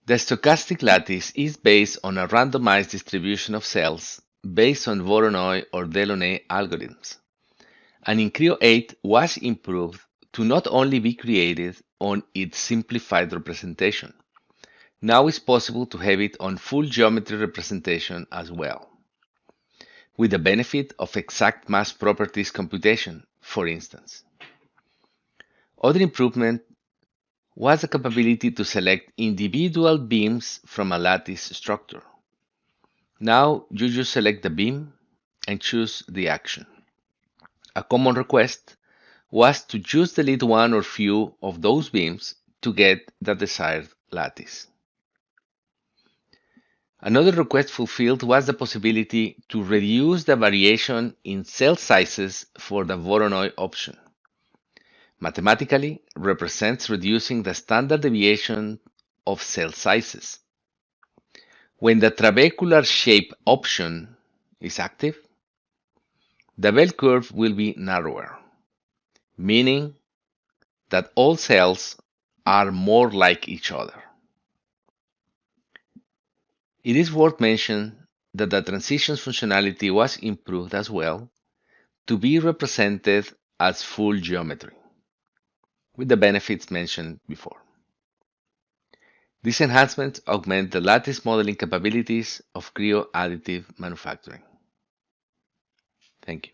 The stochastic lattice is based on a randomized distribution of cells based on Voronoi or Delaunay algorithms, and in Creo 8 was improved to not only be created on its simplified representation. Now it's possible to have it on full geometry representation as well, with the benefit of exact mass properties computation, for instance. Other improvement was the capability to select individual beams from a lattice structure. Now you just select the beam and choose the action. A common request was to just delete one or few of those beams to get the desired lattice. Another request fulfilled was the possibility to reduce the variation in cell sizes for the Voronoi option. Mathematically represents reducing the standard deviation of cell sizes. When the trabecular shape option is active, the bell curve will be narrower, meaning that all cells are more like each other. It is worth mentioning that the transitions functionality was improved as well to be represented as full geometry, with the benefits mentioned before. These enhancements augment the lattice modeling capabilities of Creo additive manufacturing. Thank you.